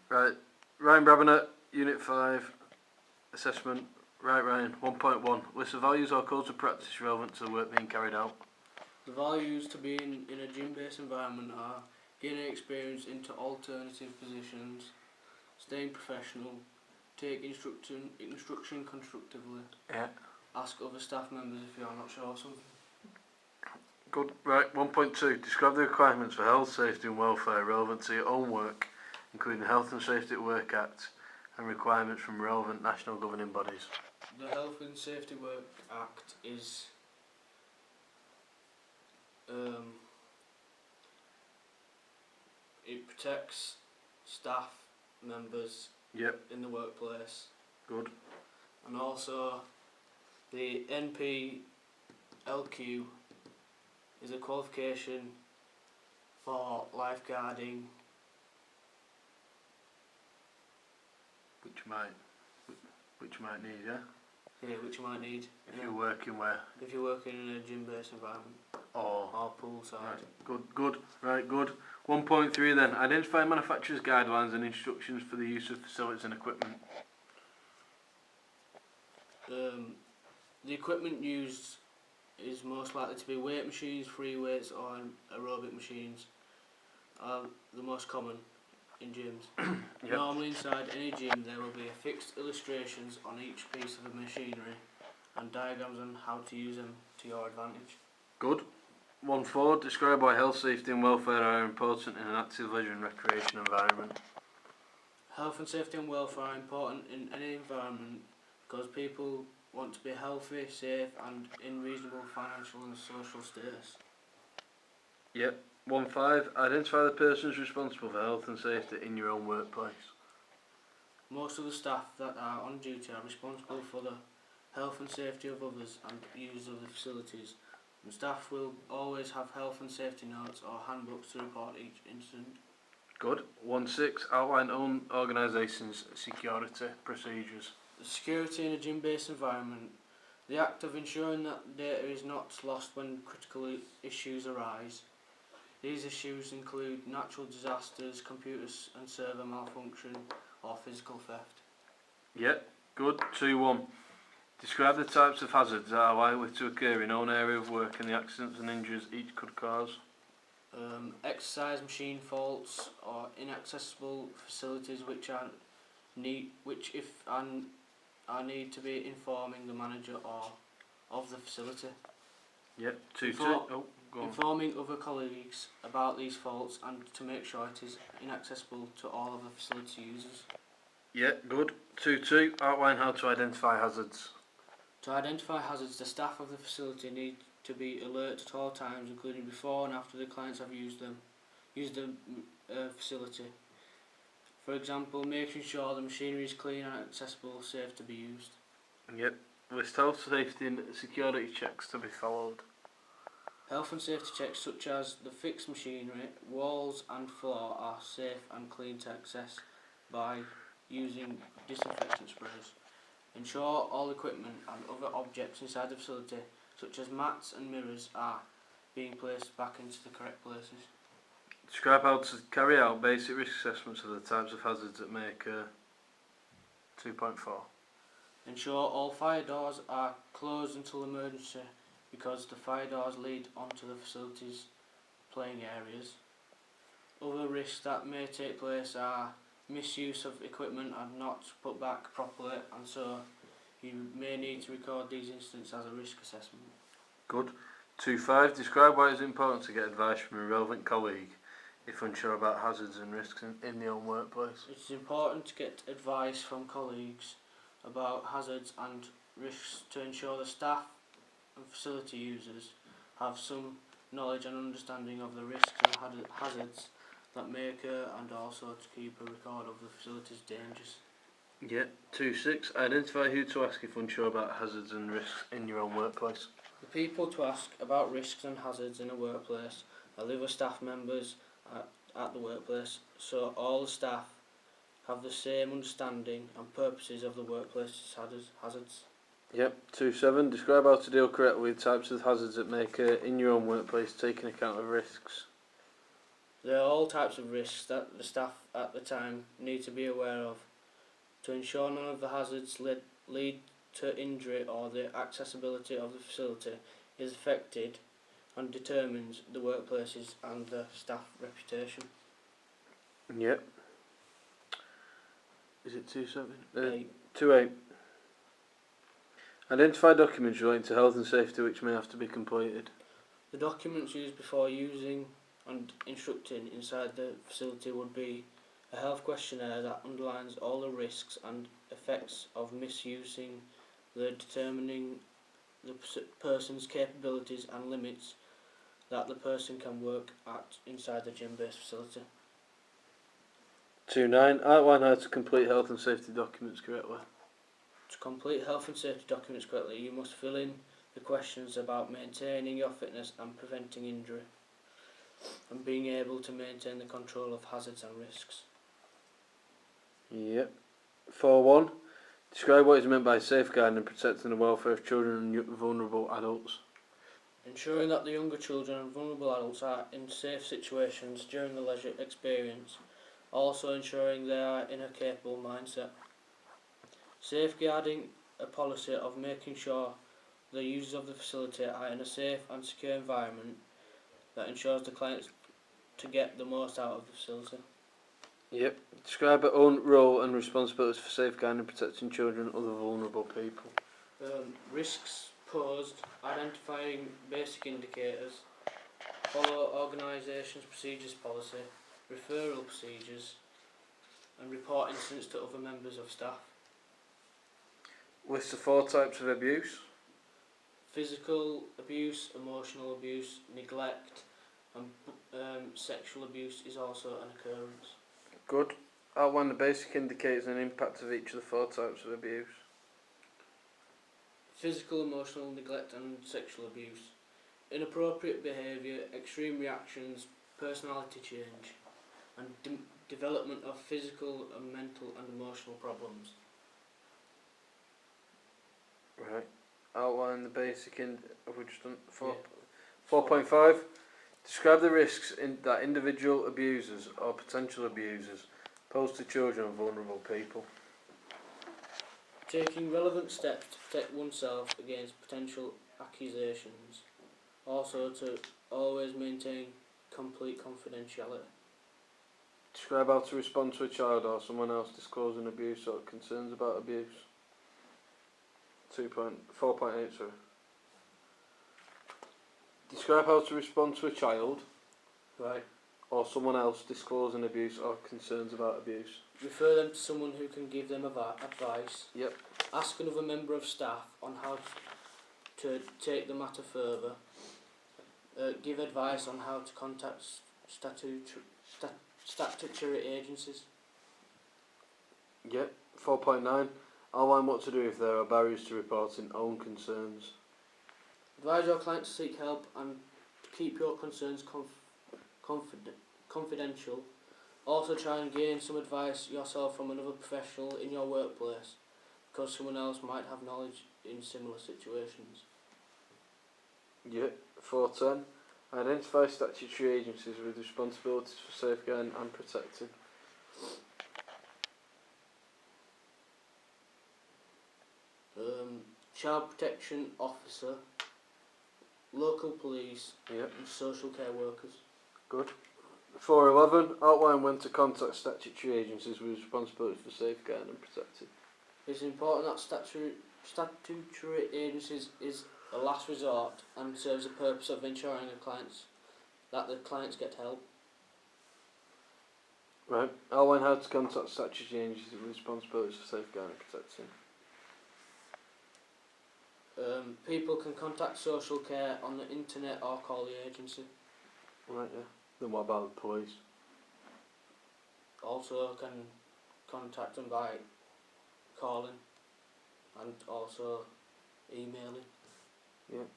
Right, Ryan Brabenett, Unit 5, Assessment. Right, Ryan, 1.1. List of values or codes of practice relevant to the work being carried out. The values to being in a gym-based environment are gaining experience into alternative positions, staying professional, take instruction constructively, Yeah. ask other staff members if you are not sure of something. Good. Right, 1.2. Describe the requirements for health, safety and welfare relevant to your own work, including the Health and Safety at Work Act and requirements from relevant national governing bodies. The Health and Safety Work Act is it protects staff members in the workplace. Good. And also the NPLQ is a qualification for lifeguarding. Which you might need, yeah? Yeah, which you might need. If you're working where? If you're working in a gym-based environment. Or poolside. Right. Good. Right, good. 1.3 then. Identify manufacturer's guidelines and instructions for the use of facilities and equipment. The equipment used is most likely to be weight machines, free weights or aerobic machines are the most common in gyms. Yep. Normally inside any gym there will be fixed illustrations on each piece of the machinery and diagrams on how to use them to your advantage. Good. 1.4. Describe why health, safety and welfare are important in an active leisure and recreation environment. Health and safety and welfare are important in any environment because people want to be healthy, safe and in reasonable financial and social status. Yep. 1.5. Identify the persons responsible for health and safety in your own workplace. Most of the staff that are on duty are responsible for the health and safety of others and use of the facilities, and staff will always have health and safety notes or handbooks to report each incident. Good. 1.6. Outline own organisation's security procedures. Security in a gym-based environment. The act of ensuring that data is not lost when critical issues arise. These issues include natural disasters, computers and server malfunction or physical theft. Yep. Good. 2.1. Describe the types of hazards that are likely to occur in own area of work and the accidents and injuries each could cause. Exercise machine faults or inaccessible facilities which need to be informing the manager or of the facility. Yep. 2.2. Informing other colleagues about these faults and to make sure it is inaccessible to all of the facility users. Yeah, good. 2.2. Outline how to identify hazards. To identify hazards, the staff of the facility need to be alert at all times, including before and after the clients have used the facility. For example, making sure the machinery is clean and accessible, safe to be used. Yep. List health, safety and security checks to be followed. Health and safety checks such as the fixed machinery, walls and floor are safe and clean to access by using disinfectant sprays. Ensure all equipment and other objects inside the facility, such as mats and mirrors, are being placed back into the correct places. Describe how to carry out basic risk assessments of the types of hazards that may occur. 2.4. Ensure all fire doors are closed until emergency because the fire doors lead onto the facility's playing areas. Other risks that may take place are misuse of equipment and not put back properly, and so you may need to record these incidents as a risk assessment. Good. 2.5. Describe why it is important to get advice from a relevant colleague if unsure about hazards and risks in the own workplace. It's important to get advice from colleagues about hazards and risks to ensure the staff and facility users have some knowledge and understanding of the risks and hazards that may occur, and also to keep a record of the facility's dangers. Yeah. 2.6. Identify who to ask if unsure about hazards and risks in your own workplace. The people to ask about risks and hazards in a workplace are the other staff members at the workplace, so all the staff have the same understanding and purposes of the workplace's hazards. Yep. 2.7. Describe how to deal correctly with types of hazards that may occur in your own workplace, taking account of risks. There are all types of risks that the staff at the time need to be aware of to ensure none of the hazards lead to injury or the accessibility of the facility is affected and determines the workplaces and the staff reputation. Yep. Is it 27? 8. 28. Identify documents relating to health and safety which may have to be completed. The documents used before using and instructing inside the facility would be a health questionnaire that underlines all the risks and effects of misusing the determining the person's capabilities and limits that the person can work at inside the gym-based facility. 29. Outline how to complete health and safety documents correctly. To complete health and safety documents correctly, you must fill in the questions about maintaining your fitness and preventing injury, and being able to maintain the control of hazards and risks. Yep. 4.1. Describe what is meant by safeguarding and protecting the welfare of children and vulnerable adults. Ensuring that the younger children and vulnerable adults are in safe situations during the leisure experience, also ensuring they are in a capable mindset. Safeguarding a policy of making sure the users of the facility are in a safe and secure environment that ensures the clients to get the most out of the facility. Yep. Describe your own role and responsibilities for safeguarding and protecting children and other vulnerable people. Risks posed, identifying basic indicators, follow organisation's procedures policy, referral procedures, and report incidents to other members of staff. List the 4 types of abuse. Physical abuse, emotional abuse, neglect, and sexual abuse is also an occurrence. Good. Outline the basic indicators and impact of each of the 4 types of abuse. Physical, emotional, neglect and sexual abuse. Inappropriate behaviour, extreme reactions, personality change, and development of physical and mental and emotional problems. Right. Outline the basic have we just done 4? Yeah. 4.5. Describe the risks that individual abusers or potential abusers pose to children and vulnerable people. Taking relevant steps to protect oneself against potential accusations. Also to always maintain complete confidentiality. Describe how to respond to a child or someone else disclosing abuse or concerns about abuse. 4.8. Sorry. Describe how to respond to a child Right. or someone else disclosing abuse or concerns about abuse. Refer them to someone who can give them advice. Yep. Ask another member of staff on how to take the matter further. Give advice on how to contact statutory agencies. Yep. 4.9. Outline what to do if there are barriers to reporting own concerns. Advise your client to seek help and keep your concerns confidential. Also try and gain some advice yourself from another professional in your workplace, because someone else might have knowledge in similar situations. Yep. 4.10. Identify statutory agencies with responsibilities for safeguarding and protecting. Child Protection Officer, local police, Yep. and social care workers. Good. 4.11. Outline when to contact statutory agencies with responsibilities for safeguarding and protecting. It's important that statutory agencies is a last resort and serves the purpose of ensuring that the clients get help. Right. Outline how to contact statutory agencies with responsibilities for safeguarding and protecting. People can contact social care on the internet or call the agency. Right, yeah. Then what about the police? Also can contact them by calling and also emailing. Yeah.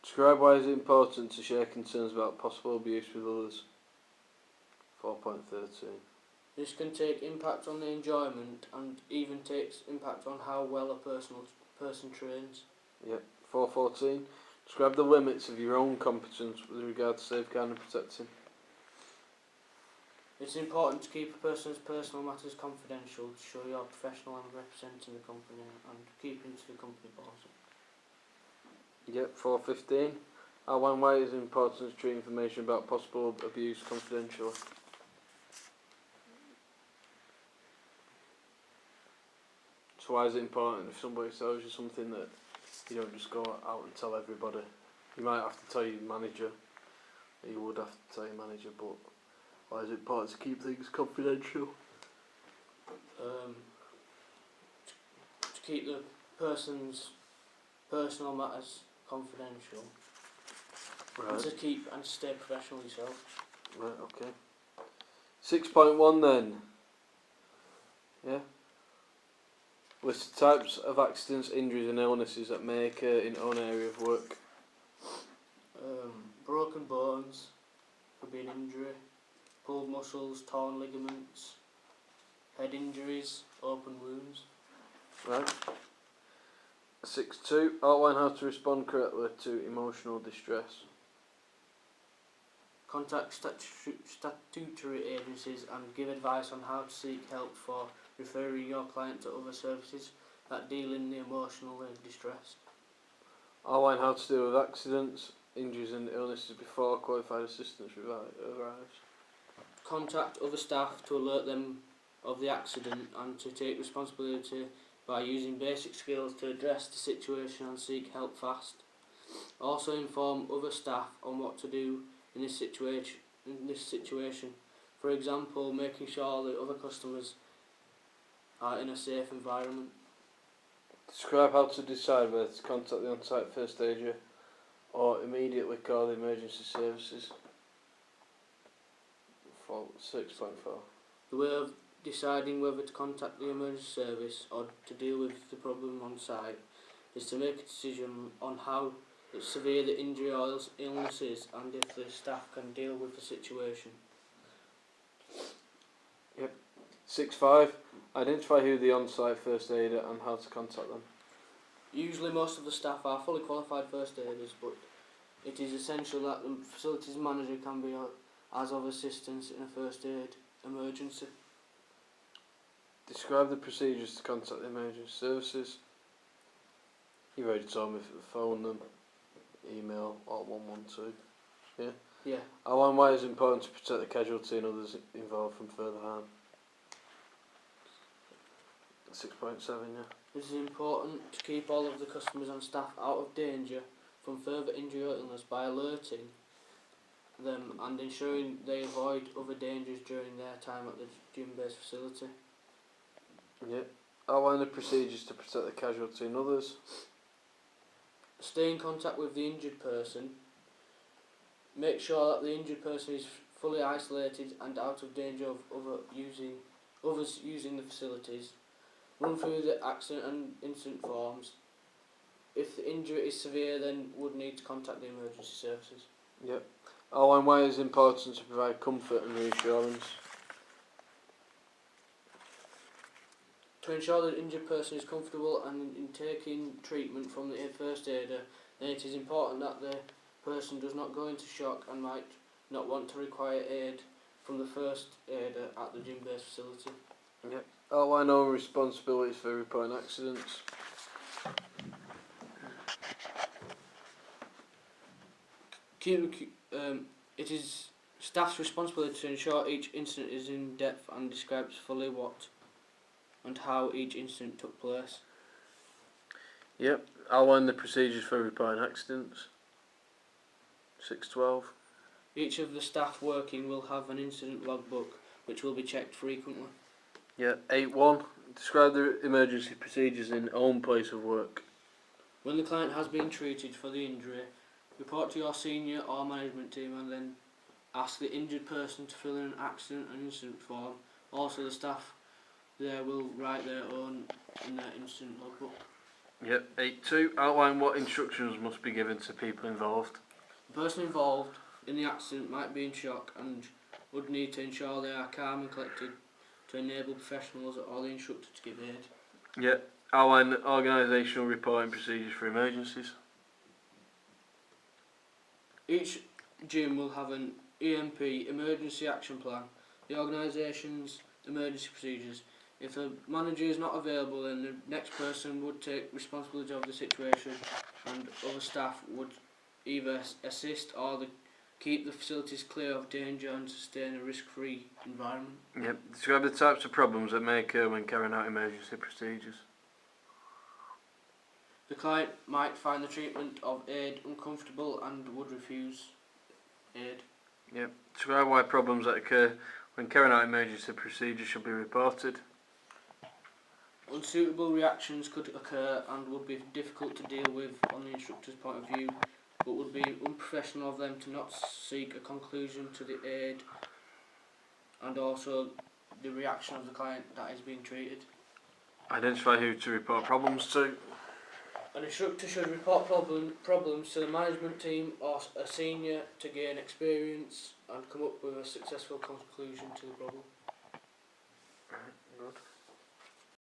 Describe why is it important to share concerns about possible abuse with others. 4.13. This can take impact on the enjoyment and even takes impact on how well a person trains. Yep. 4.14. Describe the limits of your own competence with regard to safeguarding and protecting. It's important to keep a person's personal matters confidential to show you're professional and representing the company and keeping to the company policy. Yep, 415. Outline why it is important to treat information about possible abuse confidentially. So why is it important if somebody tells you something that you don't just go out and tell everybody? You might have to tell your manager, or you would have to tell your manager, but why is it important to keep things confidential? To keep the person's personal matters confidential. Right. And to keep and stay professional yourself. Right, okay. 6.1 then. Yeah. List the types of accidents, injuries and illnesses that may occur in own area of work. Broken bones could be an injury, pulled muscles, torn ligaments, head injuries, open wounds. Right. 6.2. Outline how to respond correctly to emotional distress. Contact statutory agencies and give advice on how to seek help for referring your client to other services that deal in the emotional distress. Outline how to deal with accidents, injuries and illnesses before qualified assistance arrives. Contact other staff to alert them of the accident and to take responsibility by using basic skills to address the situation and seek help fast. Also inform other staff on what to do in this situation. For example, making sure that other customers are in a safe environment. Describe how to decide whether to contact the on-site first aider or immediately call the emergency services. 6.4. The way of deciding whether to contact the emergency service or to deal with the problem on site is to make a decision on how severe the injury or illness is and if the staff can deal with the situation. 6.5. Identify who the on-site first aider and how to contact them. Usually most of the staff are fully qualified first aiders, but it is essential that the facilities manager can be as of assistance in a first aid emergency. Describe the procedures to contact the emergency services. You've already told me phone them, email or 112. Yeah? Yeah. Outline why it is important to protect the casualty and others involved from further harm. 6.7, yeah. It is important to keep all of the customers and staff out of danger from further injury or illness by alerting them and ensuring they avoid other dangers during their time at the gym-based facility. Yeah. Outline the procedures to protect the casualty and others. Stay in contact with the injured person. Make sure that the injured person is fully isolated and out of danger of others using the facilities. Run through the accident and incident forms. If the injury is severe, then would need to contact the emergency services. Yep. Outline why it is important to provide comfort and reassurance. To ensure that the injured person is comfortable and in taking treatment from the first aider, then it is important that the person does not go into shock and might not want to require aid from the first aider at the gym-based facility. Yep. Outline all responsibilities for reporting accidents. It is staff's responsibility to ensure each incident is in depth and describes fully what and how each incident took place. Yep. Outline the procedures for reporting accidents. 6.12. Each of the staff working will have an incident logbook which will be checked frequently. Yeah. 8.1. Describe the emergency procedures in own place of work. When the client has been treated for the injury, report to your senior or management team and then ask the injured person to fill in an accident and incident form. Also the staff there will write their own in their incident logbook. Yep. 8.2. Outline what instructions must be given to people involved. The person involved in the accident might be in shock and would need to ensure they are calm and collected to enable professionals or the instructor to give aid. Yep. Outline the organisational reporting procedures for emergencies. Each gym will have an EMP, Emergency Action Plan, the organisation's emergency procedures. If the manager is not available, then the next person would take responsibility of the situation, and other staff would either assist or keep the facilities clear of danger and sustain a risk-free environment. Yep. Describe the types of problems that may occur when carrying out emergency procedures. The client might find the treatment of aid uncomfortable and would refuse aid. Yep. Describe why problems that occur when carrying out emergency procedures should be reported. Unsuitable reactions could occur and would be difficult to deal with on the instructor's point of view, but would be unprofessional of them to not seek a conclusion to the aid and also the reaction of the client that is being treated. Identify who to report problems to. An instructor should report problems to the management team or a senior to gain experience and come up with a successful conclusion to the problem.